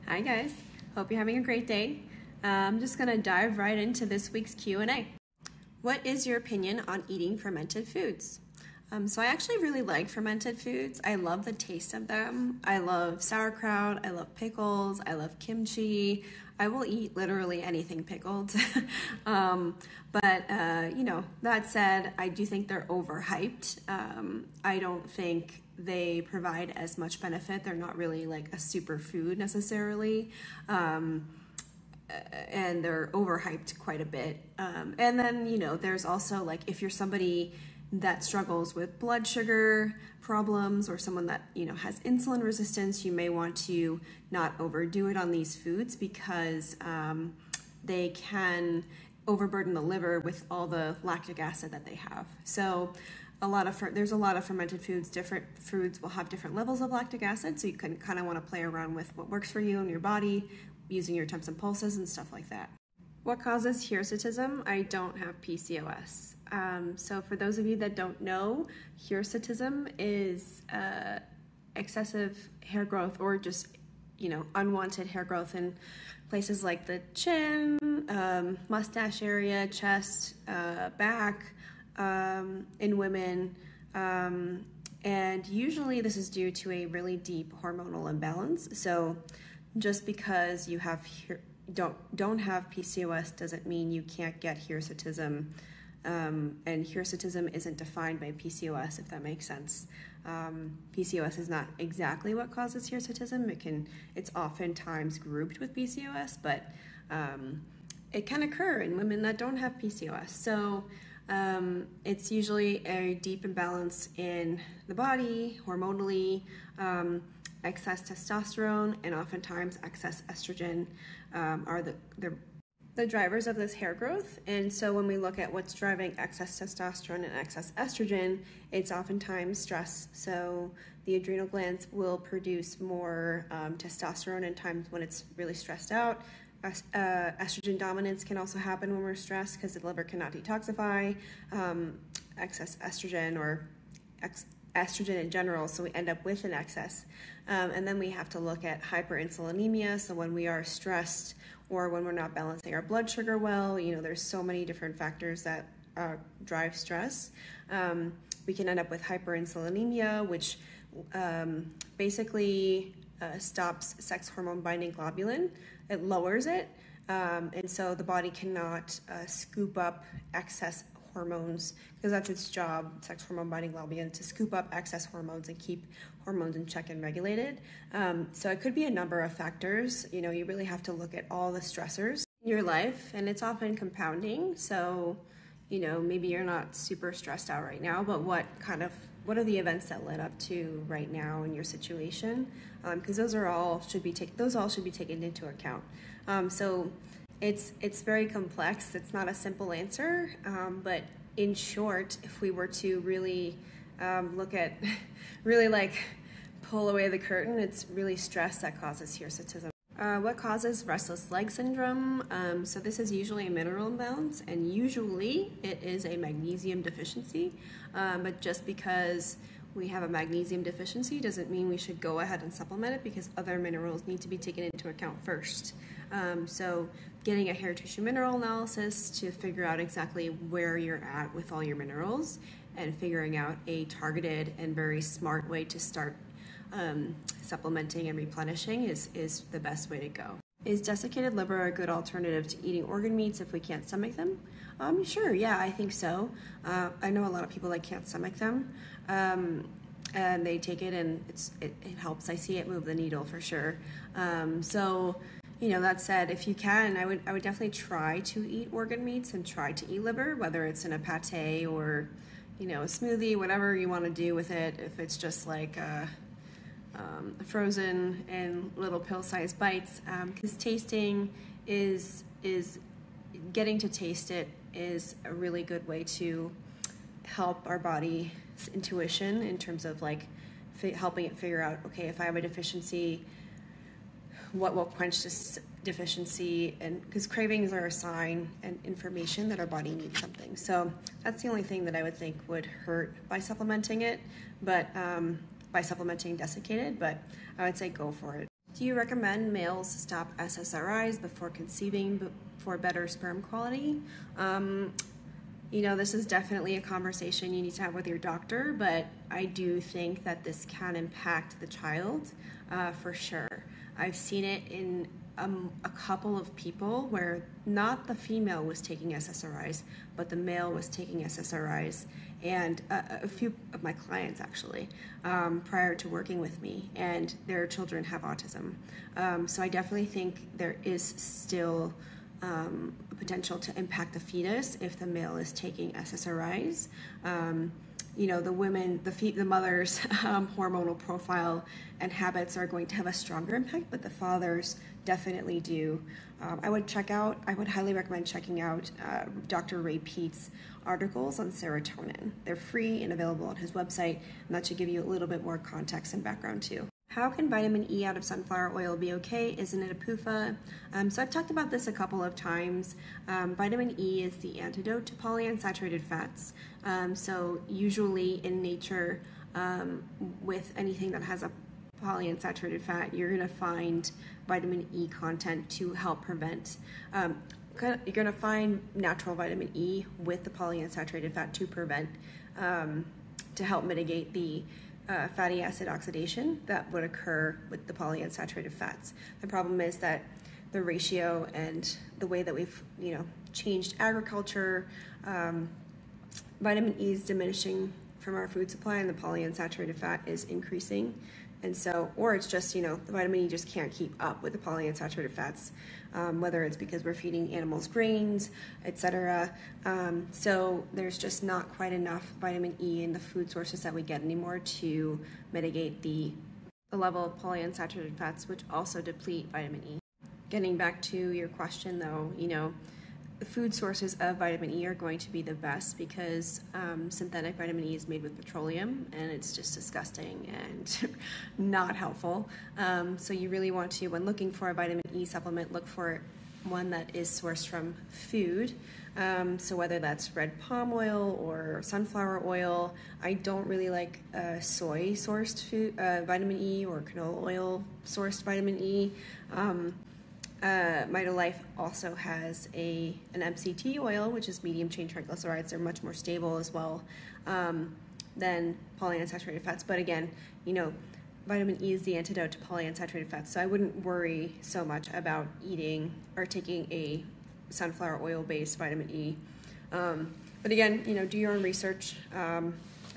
Hi guys, hope you're having a great day. I'm just gonna dive right into this week's Q&A. What is your opinion on eating fermented foods? So I actually really like fermented foods. I love the taste of them. I love sauerkraut, I love pickles, I love kimchi. I will eat literally anything pickled. That said, I do think they're overhyped. I don't think they provide as much benefit. They're not really like a superfood necessarily. And they're overhyped quite a bit. And then, there's also like if you're somebody that struggles with blood sugar problems or someone that, has insulin resistance, you may want to not overdo it on these foods because they can overburden the liver with all the lactic acid that they have. So there's a lot of fermented foods. Different foods will have different levels of lactic acid, so you can kind of want to play around with what works for you and your body using your temps and pulses and stuff like that. What causes hirsutism? I don't have PCOS. So for those of you that don't know, hirsutism is excessive hair growth or just, unwanted hair growth in places like the chin, mustache area, chest, back, in women. And usually this is due to a really deep hormonal imbalance. So just because you don't have PCOS doesn't mean you can't get hirsutism. And hirsutism isn't defined by PCOS, if that makes sense. PCOS is not exactly what causes hirsutism. It's oftentimes grouped with PCOS, but it can occur in women that don't have PCOS. So it's usually a deep imbalance in the body, hormonally, excess testosterone, and oftentimes excess estrogen are the drivers of this hair growth. And so when we look at what's driving excess testosterone and excess estrogen, it's oftentimes stress. So the adrenal glands will produce more testosterone in times when it's really stressed out. Estrogen dominance can also happen when we're stressed because the liver cannot detoxify excess estrogen or estrogen in general, so we end up with an excess. And then we have to look at hyperinsulinemia, so when we are stressed or when we're not balancing our blood sugar well, there's so many different factors that drive stress. We can end up with hyperinsulinemia, which basically stops sex hormone binding globulin. It lowers it, and so the body cannot scoop up excess hormones, because that's its job, sex hormone binding globulin, to scoop up excess hormones and keep hormones in check and regulated. So it could be a number of factors. You really have to look at all the stressors in your life, and it's often compounding. So, maybe you're not super stressed out right now, but what are the events that led up to right now in your situation? Because those all should be taken into account. So it's very complex. It's not a simple answer, but in short, if we were to really pull away the curtain, it's really stress that causes hirsutism. What causes restless leg syndrome? So this is usually a mineral imbalance, and usually it is a magnesium deficiency, but just because we have a magnesium deficiency doesn't mean we should go ahead and supplement it, because other minerals need to be taken into account first. So getting a hair tissue mineral analysis to figure out exactly where you're at with all your minerals, and figuring out a targeted and very smart way to start supplementing and replenishing is the best way to go. Is desiccated liver a good alternative to eating organ meats if we can't stomach them? Sure, yeah, I think so. I know a lot of people that can't stomach them, and they take it, and it helps. I see it move the needle for sure. That said, if you can, I would definitely try to eat organ meats and try to eat liver, whether it's in a pate or a smoothie, whatever you want to do with it. If it's just like frozen in little pill-sized bites, because getting to taste it is a really good way to help our body's intuition in terms of helping it figure out, okay, if I have a deficiency, what will quench this deficiency? And because cravings are a sign and information that our body needs something. So that's the only thing that I would think would hurt by supplementing it, but by supplementing desiccated, but I would say go for it. Do you recommend males stop SSRIs before conceiving for better sperm quality? You know, this is definitely a conversation you need to have with your doctor, but I do think that this can impact the child for sure. I've seen it in a couple of people where not the female was taking SSRIs, but the male was taking SSRIs, and a few of my clients actually, prior to working with me, and their children have autism. So I definitely think there is still a potential to impact the fetus if the male is taking SSRIs. You know, the women, the mother's hormonal profile and habits are going to have a stronger impact, but the fathers definitely do. I would highly recommend checking out Dr. Ray Peat's articles on serotonin. They're free and available on his website, and that should give you a little bit more context and background too. How can vitamin E out of sunflower oil be okay? Isn't it a PUFA? So I've talked about this a couple of times. Vitamin E is the antidote to polyunsaturated fats. So usually in nature, with anything that has a polyunsaturated fat, you're going to find vitamin E content to help prevent. You're going to find natural vitamin E with the polyunsaturated fat to prevent, to help mitigate the fatty acid oxidation that would occur with the polyunsaturated fats. The problem is that the ratio and the way that we've changed agriculture, vitamin E is diminishing from our food supply and the polyunsaturated fat is increasing. And so, or it's just, the vitamin E just can't keep up with the polyunsaturated fats, whether it's because we're feeding animals grains, etc. So there's just not quite enough vitamin E in the food sources that we get anymore to mitigate the level of polyunsaturated fats, which also deplete vitamin E. Getting back to your question though, the food sources of vitamin E are going to be the best because synthetic vitamin E is made with petroleum and it's just disgusting and not helpful. So you really want to, when looking for a vitamin E supplement, look for one that is sourced from food. So whether that's red palm oil or sunflower oil. I don't really like soy-sourced food, vitamin E or canola oil-sourced vitamin E. MitoLife also has an MCT oil, which is medium chain triglycerides. They're much more stable as well than polyunsaturated fats. But again, vitamin E is the antidote to polyunsaturated fats. So I wouldn't worry so much about eating or taking a sunflower oil-based vitamin E. But again, do your own research.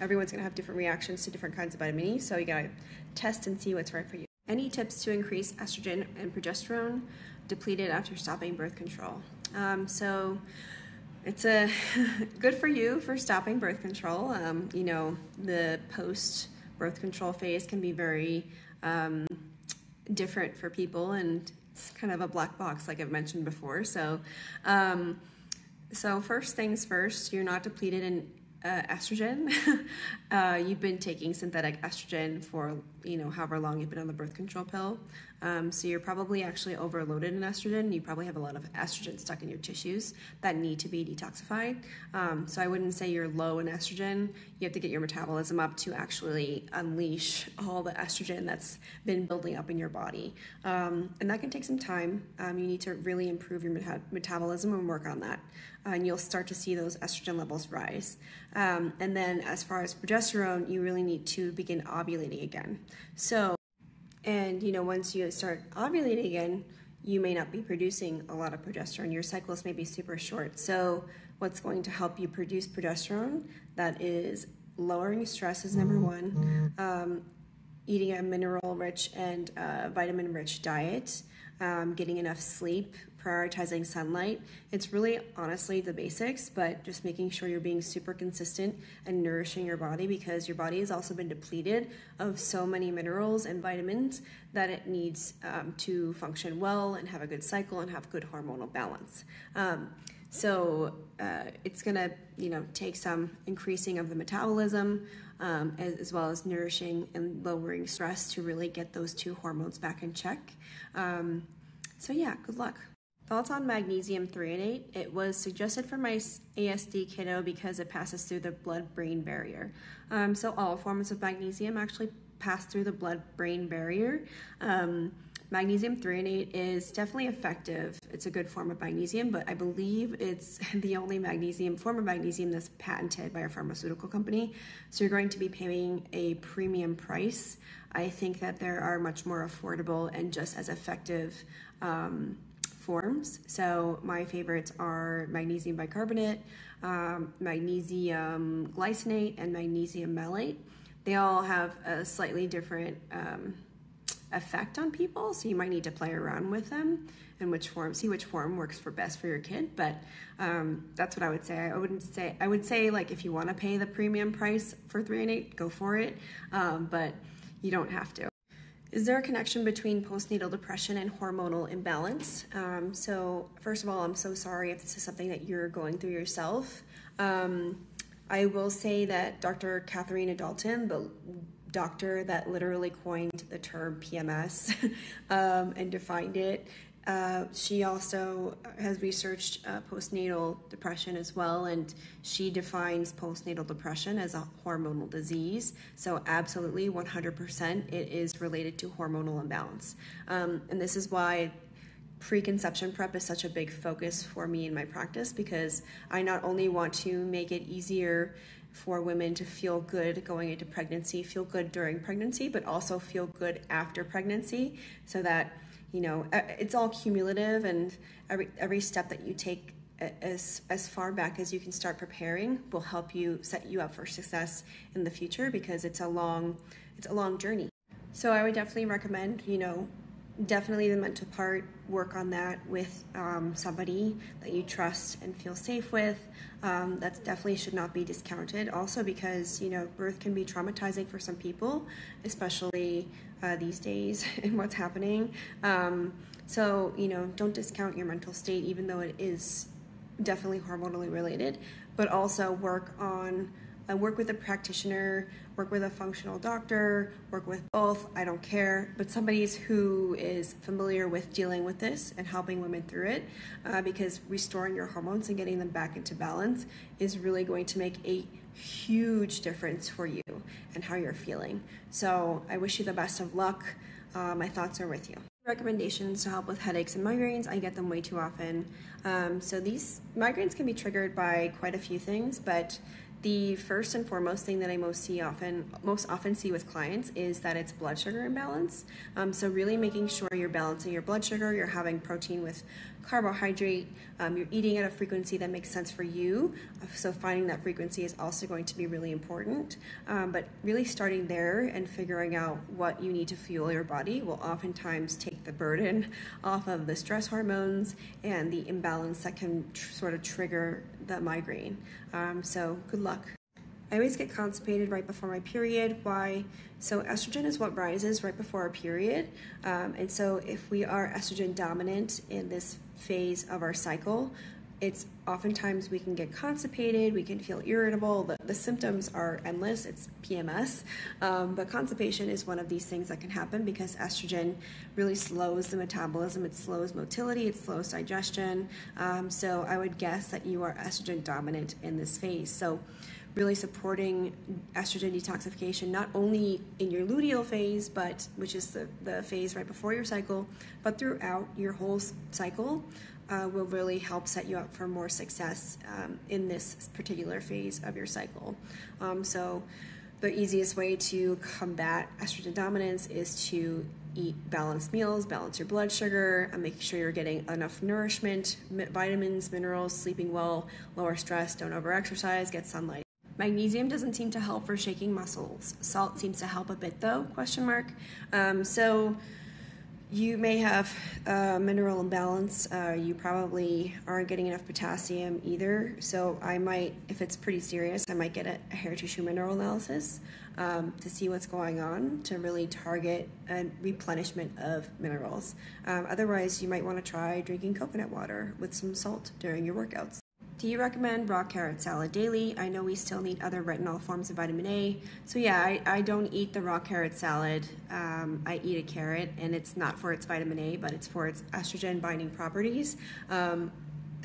Everyone's going to have different reactions to different kinds of vitamin E. So you got to test and see what's right for you. Any tips to increase estrogen and progesterone depleted after stopping birth control? So it's good for you for stopping birth control. The post-birth control phase can be very different for people, and it's kind of a black box, like I've mentioned before. So, first things first, you're not depleted in estrogen. You've been taking synthetic estrogen for however long you've been on the birth control pill, so you're probably actually overloaded in estrogen. You probably have a lot of estrogen stuck in your tissues that need to be detoxified. So I wouldn't say you're low in estrogen. You have to get your metabolism up to actually unleash all the estrogen that's been building up in your body, and that can take some time. You need to really improve your metabolism and work on that, and you'll start to see those estrogen levels rise. And then as far as progesterone, you really need to begin ovulating again. So, and once you start ovulating again, you may not be producing a lot of progesterone. Your cycles may be super short. So what's going to help you produce progesterone? That is lowering stress is number one, eating a mineral-rich and vitamin-rich diet, getting enough sleep, prioritizing sunlight. It's really honestly the basics, but just making sure you're being super consistent and nourishing your body, because your body has also been depleted of so many minerals and vitamins that it needs to function well and have a good cycle and have good hormonal balance. So it's gonna, take some increasing of the metabolism, as well as nourishing and lowering stress to really get those two hormones back in check. So yeah, good luck. Thoughts on magnesium threonate? It was suggested for my ASD kiddo because it passes through the blood-brain barrier. So all forms of magnesium actually pass through the blood-brain barrier. Magnesium threonate is definitely effective. It's a good form of magnesium, but I believe it's the only form of magnesium that's patented by a pharmaceutical company. So you're going to be paying a premium price. I think that there are much more affordable and just as effective forms. So my favorites are magnesium bicarbonate, magnesium glycinate, and magnesium malate. They all have a slightly different effect on people, so you might need to play around with them and see which form works best for your kid. But that's what I would say. I would say like if you want to pay the premium price for threonate, go for it, but you don't have to. Is there a connection between postnatal depression and hormonal imbalance? So first of all, I'm so sorry if this is something that you're going through yourself. I will say that Dr. Katharina Dalton, the doctor that literally coined the term PMS and defined it, she also has researched postnatal depression as well, and she defines postnatal depression as a hormonal disease. So absolutely 100% it is related to hormonal imbalance. And this is why preconception prep is such a big focus for me in my practice, because I not only want to make it easier for women to feel good going into pregnancy, feel good during pregnancy, but also feel good after pregnancy, so that it's all cumulative, and every step that you take as far back as you can start preparing will help you set you up for success in the future, because it's a long journey. So I would definitely recommend, definitely the mental part, work on that with somebody that you trust and feel safe with. That definitely should not be discounted. Also because, birth can be traumatizing for some people, especially these days and what's happening. So, don't discount your mental state, even though it is definitely hormonally related, but also work with a practitioner, work with a functional doctor, work with both, I don't care, but somebody who is familiar with dealing with this and helping women through it, because restoring your hormones and getting them back into balance is really going to make a huge difference for you and how you're feeling. So I wish you the best of luck. My thoughts are with you. Recommendations to help with headaches and migraines. I get them way too often. So these migraines can be triggered by quite a few things, but the first and foremost thing that I most often see with clients is that it's blood sugar imbalance. So really making sure you're balancing your blood sugar, you're having protein with carbohydrate, you're eating at a frequency that makes sense for you. So finding that frequency is also going to be really important. But really starting there and figuring out what you need to fuel your body will oftentimes take the burden off of the stress hormones and the imbalance that can sort of trigger the migraine. So good luck. I always get constipated right before my period. Why? So estrogen is what rises right before our period. And so if we are estrogen dominant in this phase of our cycle, it's oftentimes we can get constipated, we can feel irritable. The symptoms are endless. It's PMS. But constipation is one of these things that can happen because estrogen really slows the metabolism. It slows motility, it slows digestion. So I would guess that you are estrogen dominant in this phase. So really supporting estrogen detoxification, not only in your luteal phase, which is the phase right before your cycle, but throughout your whole cycle, will really help set you up for more success in this particular phase of your cycle. So the easiest way to combat estrogen dominance is to eat balanced meals, balance your blood sugar, and make sure you're getting enough nourishment, vitamins, minerals, sleeping well, lower stress, don't overexercise, get sunlight. Magnesium doesn't seem to help for shaking muscles. Salt seems to help a bit though, ? So you may have mineral imbalance. You probably aren't getting enough potassium either. So I might, if it's pretty serious, I might get a hair tissue mineral analysis to see what's going on, to really target a replenishment of minerals. Otherwise, you might want to try drinking coconut water with some salt during your workouts. Do you recommend raw carrot salad daily? I know we still need other retinol forms of vitamin A. So yeah, I don't eat the raw carrot salad. I eat a carrot, and it's not for its vitamin A, but it's for its estrogen binding properties.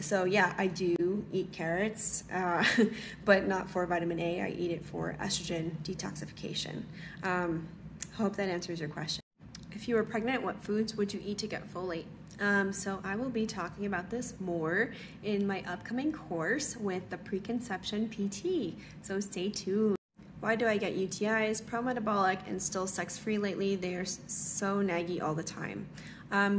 So yeah, I do eat carrots, but not for vitamin A. I eat it for estrogen detoxification. Hope that answers your question. If If you were pregnant, what foods would you eat to get folate? So I will be talking about this more in my upcoming course with the preconception PT, so stay tuned. Why do I get UTIs, pro-metabolic, and still sex-free lately? They are so naggy all the time.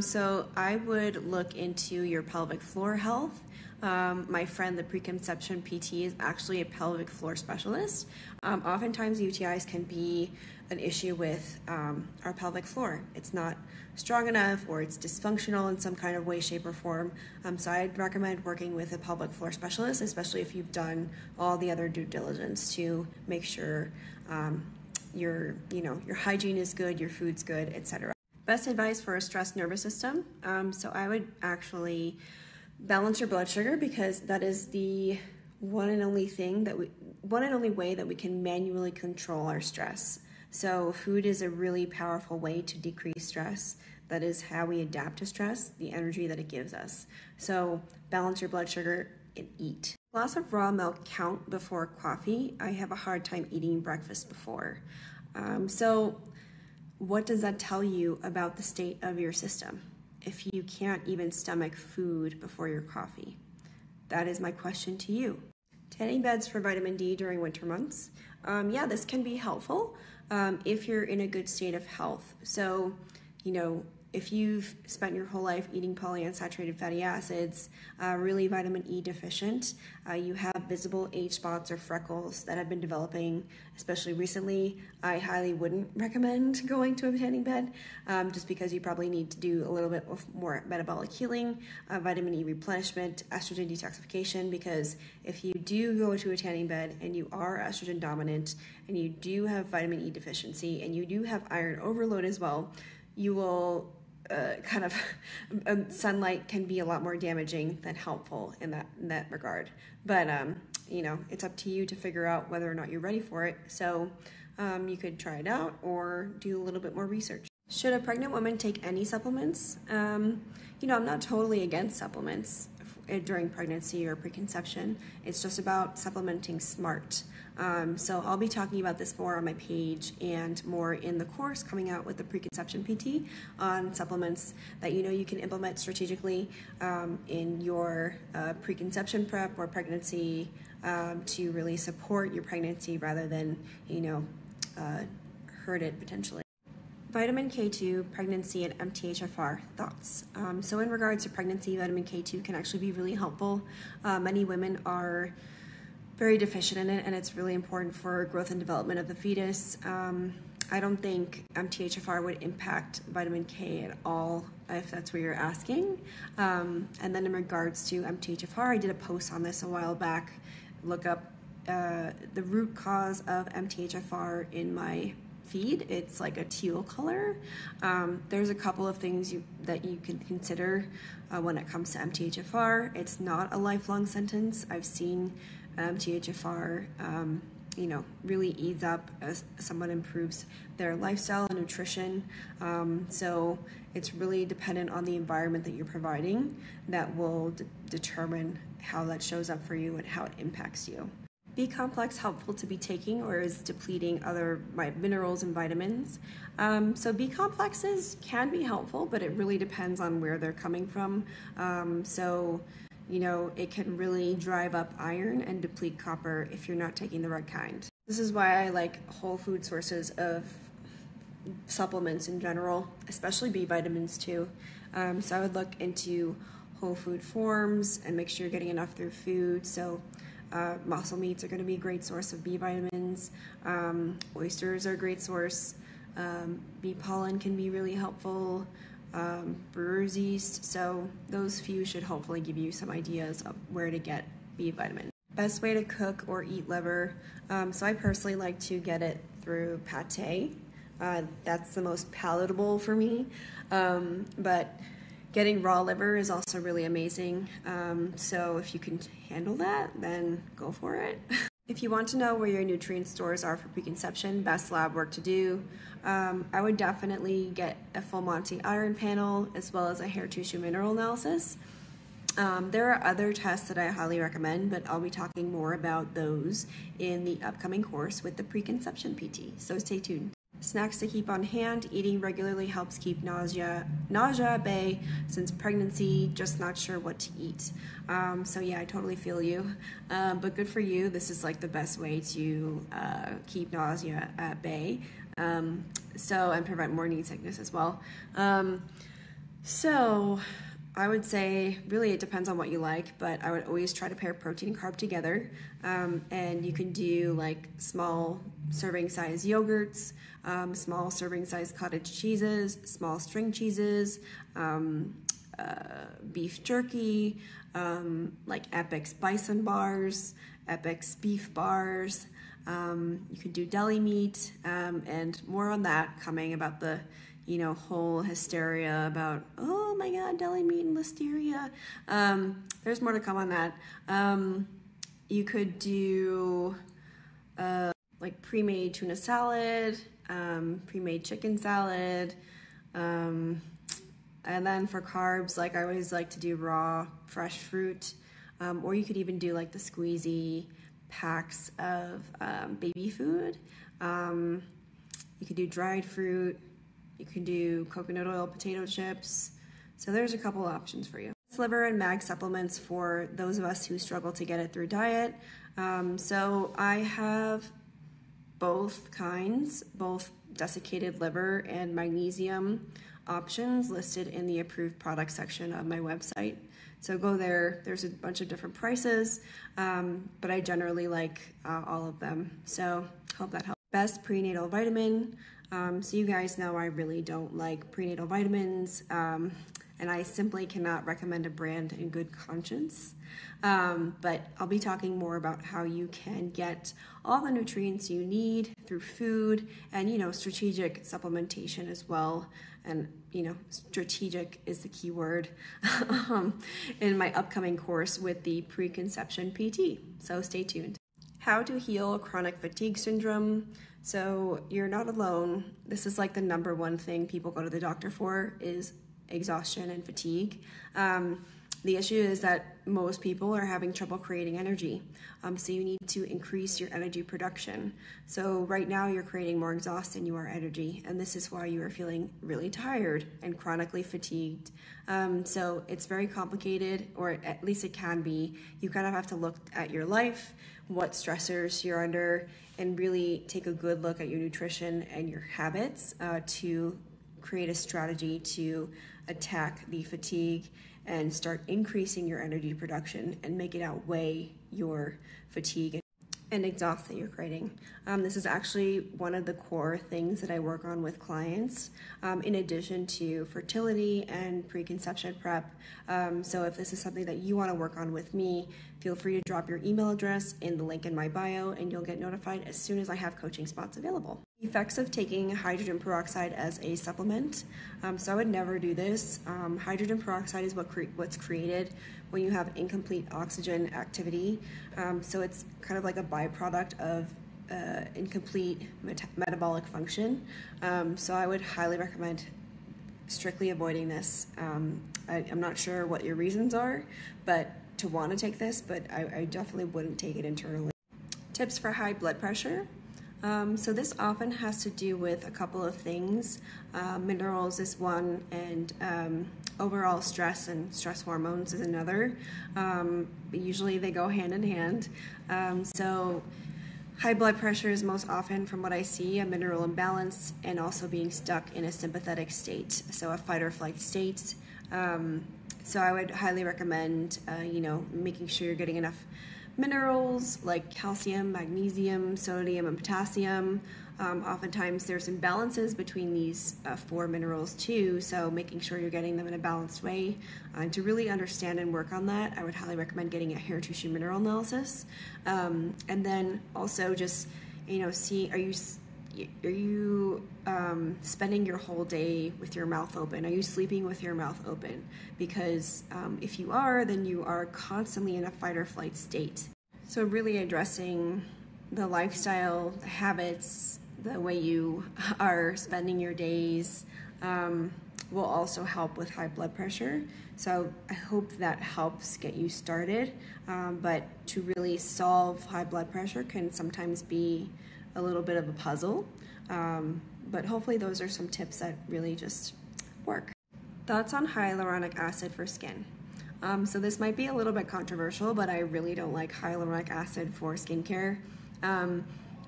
So I would look into your pelvic floor health. My friend, the preconception PT, is actually a pelvic floor specialist. Oftentimes UTIs can be an issue with our pelvic floor. It's not strong enough, or it's dysfunctional in some kind of way, shape, or form. So I'd recommend working with a pelvic floor specialist, especially if you've done all the other due diligence to make sure your hygiene is good, your food's good, etc. Best advice for a stressed nervous system. So I would actually balance your blood sugar, because that is the one and only way that we can manually control our stress. So food is a really powerful way to decrease stress. That is how we adapt to stress, the energy that it gives us. So balance your blood sugar and eat. Glass of raw milk count before coffee? I have a hard time eating breakfast before. So what does that tell you about the state of your system if you can't even stomach food before your coffee? That is my question to you. Tanning beds for vitamin D during winter months. Yeah, this can be helpful if you're in a good state of health. So, if you've spent your whole life eating polyunsaturated fatty acids, really vitamin E deficient, you have visible age spots or freckles that have been developing, especially recently, I highly wouldn't recommend going to a tanning bed, just because you probably need to do a little bit of more metabolic healing, vitamin E replenishment, estrogen detoxification, because if you do go to a tanning bed and you are estrogen dominant and you do have vitamin E deficiency and you do have iron overload as well, you will sunlight can be a lot more damaging than helpful in that regard. But it's up to you to figure out whether or not you're ready for it. So you could try it out or do a little bit more research. Should a pregnant woman take any supplements? I'm not totally against supplements during pregnancy or preconception. It's just about supplementing smart. So I'll be talking about this more on my page and more in the course coming out with the preconception PT on supplements that you can implement strategically in your preconception prep or pregnancy to really support your pregnancy rather than hurt it potentially. Vitamin K2, pregnancy, and MTHFR, thoughts. So in regards to pregnancy, vitamin K2 can actually be really helpful. Many women are very deficient in it, and it's really important for growth and development of the fetus. I don't think MTHFR would impact vitamin K at all, if that's what you're asking. And then in regards to MTHFR, I did a post on this a while back. Look up the root cause of MTHFR in my feed. It's like a teal color. There's a couple of things that you can consider when it comes to MTHFR. It's not a lifelong sentence. I've seen MTHFR really ease up as someone improves their lifestyle and nutrition. So it's really dependent on the environment that you're providing that will determine how that shows up for you and how it impacts you. B complex helpful to be taking, or is depleting other minerals and vitamins? So B complexes can be helpful, but it really depends on where they're coming from. It can really drive up iron and deplete copper if you're not taking the right kind. This is why I like whole food sources of supplements in general, especially B vitamins too. So I would look into whole food forms and make sure you're getting enough through food. So muscle meats are going to be a great source of B vitamins. Oysters are a great source. Bee pollen can be really helpful. Brewer's yeast. So those few should hopefully give you some ideas of where to get B vitamins. Best way to cook or eat liver. So I personally like to get it through pate. That's the most palatable for me. But getting raw liver is also really amazing. So if you can handle that, then go for it. If you want to know where your nutrient stores are for preconception, best lab work to do, I would definitely get a full Monty iron panel as well as a hair tissue mineral analysis. There are other tests that I highly recommend, but I'll be talking more about those in the upcoming course with the preconception PT, so stay tuned. Snacks to keep on hand. Eating regularly helps keep nausea at bay. Since pregnancy, just not sure what to eat. So yeah, I totally feel you. But good for you. This is like the best way to keep nausea at bay. And prevent morning sickness as well. So I would say really it depends on what you like, but I would always try to pair protein and carb together. And you can do like small serving size yogurts, small serving size cottage cheeses, small string cheeses, beef jerky, like Epic's bison bars, Epic's beef bars. You could do deli meat, and more on that coming about the whole hysteria about, oh my god, deli meat and listeria. There's more to come on that. You could do like pre-made tuna salad, pre-made chicken salad, and then for carbs, like I always like to do raw fresh fruit, or you could even do like the squeezy packs of baby food. You could do dried fruit. You can do coconut oil potato chips. So there's a couple options for you. Liver and mag supplements for those of us who struggle to get it through diet. So I have both kinds, both desiccated liver and magnesium options listed in the approved product section of my website. So go there. There's a bunch of different prices, but I generally like all of them. So hope that helps. Best prenatal vitamin. So you guys know I really don't like prenatal vitamins, and I simply cannot recommend a brand in good conscience. But I'll be talking more about how you can get all the nutrients you need through food and, strategic supplementation as well. And, strategic is the key word in my upcoming course with the preconception PT. So stay tuned. How to heal chronic fatigue syndrome. So you're not alone. This is like the number one thing people go to the doctor for is exhaustion and fatigue. The issue is that most people are having trouble creating energy. So you need to increase your energy production. So right now you're creating more exhaust than you are energy. And this is why you are feeling really tired and chronically fatigued. So it's very complicated, or at least it can be. You kind of have to look at your life, what stressors you're under, and really take a good look at your nutrition and your habits to create a strategy to attack the fatigue and start increasing your energy production and make it outweigh your fatigue and exhaust that you're creating. This is actually one of the core things that I work on with clients, in addition to fertility and preconception prep. So if this is something that you want to work on with me, feel free to drop your email address in the link in my bio and you'll get notified as soon as I have coaching spots available. Effects of taking hydrogen peroxide as a supplement. So I would never do this. Hydrogen peroxide is what's created when you have incomplete oxygen activity. So it's kind of like a byproduct of incomplete metabolic function. So I would highly recommend strictly avoiding this. I'm not sure what your reasons are, but to want to take this, but I definitely wouldn't take it internally. Tips for high blood pressure. So this often has to do with a couple of things. Minerals is one, and overall stress and stress hormones is another. Usually they go hand in hand. So high blood pressure is most often, from what I see, a mineral imbalance and also being stuck in a sympathetic state, so a fight or flight state. So I would highly recommend, making sure you're getting enough minerals like calcium, magnesium, sodium, and potassium. Oftentimes there's imbalances between these 4 minerals too, so making sure you're getting them in a balanced way. And to really understand and work on that, I would highly recommend getting a hair tissue mineral analysis. And then also just, see, are you spending your whole day with your mouth open? Are you sleeping with your mouth open? Because if you are, then you are constantly in a fight or flight state. So really addressing the lifestyle, the habits, the way you are spending your days will also help with high blood pressure. So I hope that helps get you started. But to really solve high blood pressure can sometimes be a little bit of a puzzle. But hopefully those are some tips that really just work. Thoughts on hyaluronic acid for skin. So this might be a little bit controversial, but I really don't like hyaluronic acid for skincare.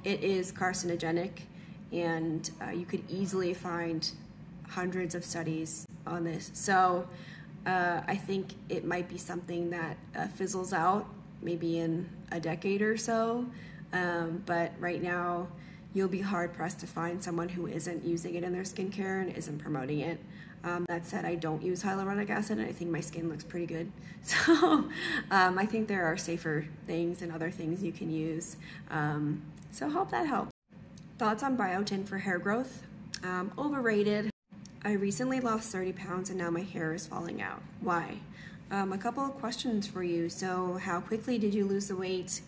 It is carcinogenic, and you could easily find hundreds of studies on this. So I think it might be something that fizzles out maybe in a decade or so. But right now, you'll be hard pressed to find someone who isn't using it in their skincare and isn't promoting it. That said, I don't use hyaluronic acid, and I think my skin looks pretty good. So I think there are safer things and other things you can use. So hope that helps. Thoughts on biotin for hair growth? Overrated. I recently lost 30 pounds and now my hair is falling out. Why? A couple of questions for you. So how quickly did you lose the weight?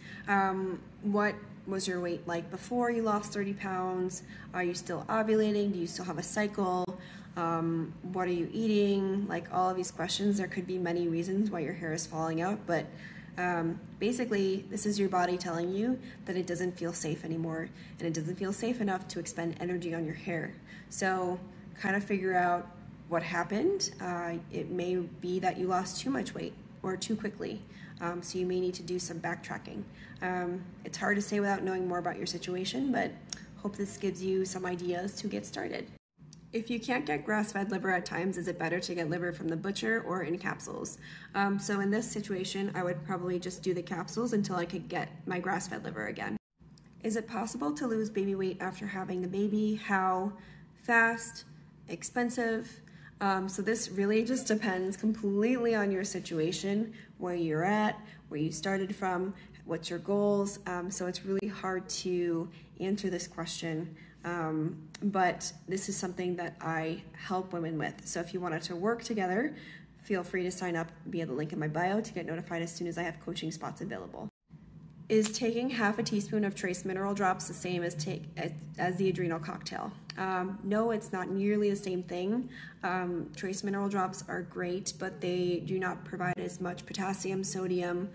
What was your weight like before you lost 30 pounds? Are you still ovulating? Do you still have a cycle? What are you eating? Like all of these questions, there could be many reasons why your hair is falling out, but basically this is your body telling you that it doesn't feel safe anymore, and it doesn't feel safe enough to expend energy on your hair. So kind of figure out what happened. It may be that you lost too much weight or too quickly. So you may need to do some backtracking. It's hard to say without knowing more about your situation, but hope this gives you some ideas to get started. If you can't get grass-fed liver at times, is it better to get liver from the butcher or in capsules? So in this situation, I would probably just do the capsules until I could get my grass-fed liver again. Is it possible to lose baby weight after having the baby? How? Fast? Expensive? So this really just depends completely on your situation, where you're at, where you started from, what's your goals. So it's really hard to answer this question, but this is something that I help women with. So if you wanted to work together, feel free to sign up via the link in my bio to get notified as soon as I have coaching spots available. Is taking half a teaspoon of trace mineral drops the same as the adrenal cocktail? No, it's not nearly the same thing. Trace mineral drops are great, but they do not provide as much potassium, sodium,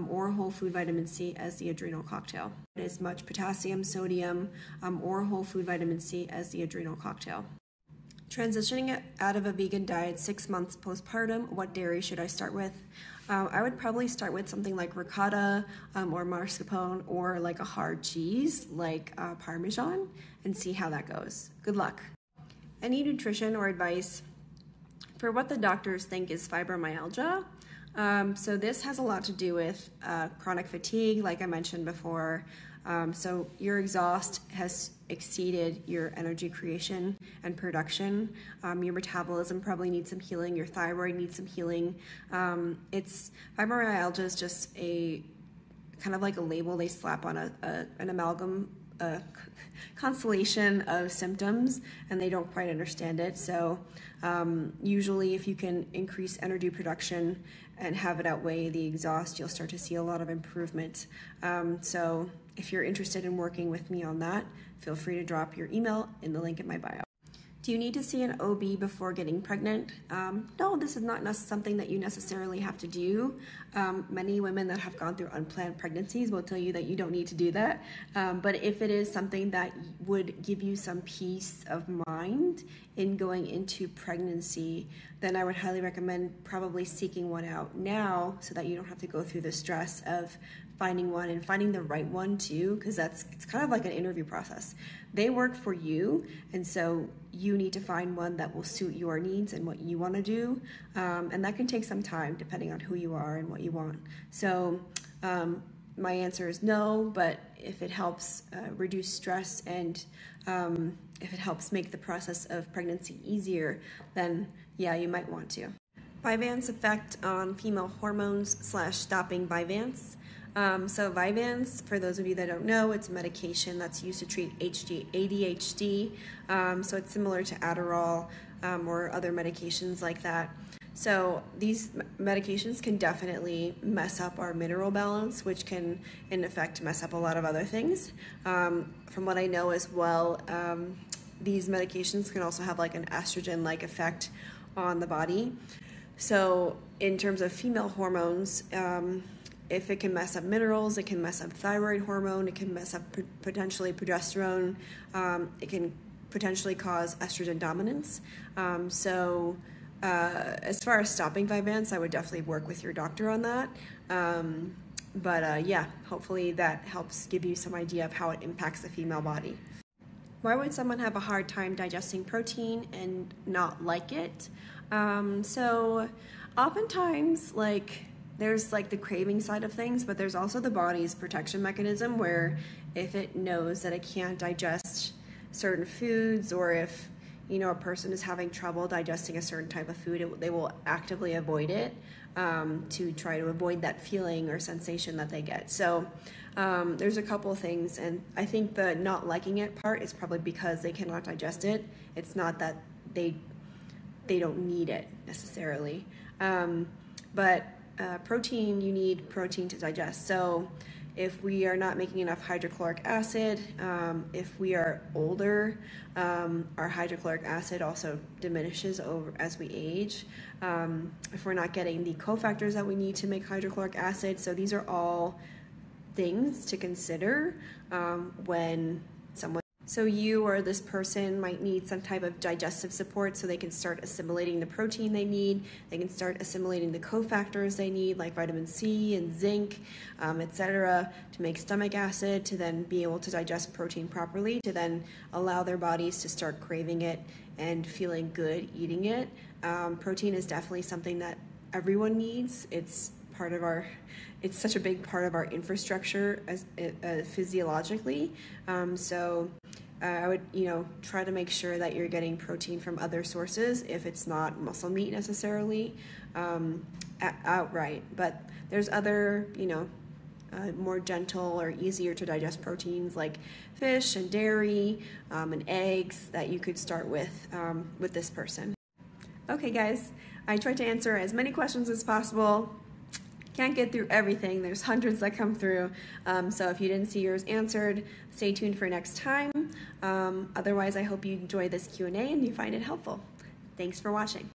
or whole food vitamin C as the adrenal cocktail. As much potassium, sodium, or whole food vitamin C as the adrenal cocktail. Transitioning out of a vegan diet 6 months postpartum, what dairy should I start with? I would probably start with something like ricotta or mascarpone, or like a hard cheese like Parmesan, and see how that goes. Good luck. Any nutrition or advice for what the doctors think is fibromyalgia? So this has a lot to do with chronic fatigue, like I mentioned before. So your exhaust has exceeded your energy creation and production. Your metabolism probably needs some healing. Your thyroid needs some healing. Fibromyalgia is just a kind of like a label they slap on an amalgam, constellation of symptoms, and they don't quite understand it. So usually if you can increase energy production and have it outweigh the exhaust, you'll start to see a lot of improvement. So if you're interested in working with me on that, feel free to drop your email in the link in my bio. Do you need to see an OB before getting pregnant? No, this is not something that you necessarily have to do. Many women that have gone through unplanned pregnancies will tell you that you don't need to do that. But if it is something that would give you some peace of mind in going into pregnancy, then I would highly recommend probably seeking one out now, so that you don't have to go through the stress of finding one and finding the right one too, because it's kind of like an interview process. They work for you, and so you need to find one that will suit your needs and what you want to do, and that can take some time depending on who you are and what you want. So my answer is no, but if it helps reduce stress and if it helps make the process of pregnancy easier, then yeah, you might want to. Vyvanse effect on female hormones / stopping Vyvanse. So Vyvanse, for those of you that don't know, it's a medication that's used to treat ADHD. So it's similar to Adderall or other medications like that. So these medications can definitely mess up our mineral balance, which can, in effect, mess up a lot of other things. From what I know as well, these medications can also have like an estrogen-like effect on the body. So in terms of female hormones, if it can mess up minerals, it can mess up thyroid hormone, it can mess up potentially progesterone, it can potentially cause estrogen dominance. As far as stopping Vyvanse, I would definitely work with your doctor on that. Yeah, hopefully that helps give you some idea of how it impacts the female body. Why would someone have a hard time digesting protein and not like it? Oftentimes, like, there's like the craving side of things, but there's also the body's protection mechanism where if it knows that it can't digest certain foods, or if, you know, a person is having trouble digesting a certain type of food, they will actively avoid it to try to avoid that feeling or sensation that they get. So there's a couple of things, and I think the not liking it part is probably because they cannot digest it. It's not that they don't need it necessarily. Protein, you need protein to digest. So if we are not making enough hydrochloric acid, if we are older, our hydrochloric acid also diminishes as we age. If we're not getting the cofactors that we need to make hydrochloric acid. So these are all things to consider when someone... So you or this person might need some type of digestive support so they can start assimilating the protein they need. They can start assimilating the cofactors they need, like vitamin C and zinc, etc., to make stomach acid, to then be able to digest protein properly, to then allow their bodies to start craving it and feeling good eating it. Protein is definitely something that everyone needs. It's such a big part of our infrastructure physiologically. I would, try to make sure that you're getting protein from other sources if it's not muscle meat necessarily outright. But there's other, more gentle or easier to digest proteins like fish and dairy and eggs that you could start with this person. Okay, guys, I tried to answer as many questions as possible. Can't get through everything. There's hundreds that come through. So if you didn't see yours answered, stay tuned for next time. Otherwise, I hope you enjoy this Q&A and you find it helpful. Thanks for watching.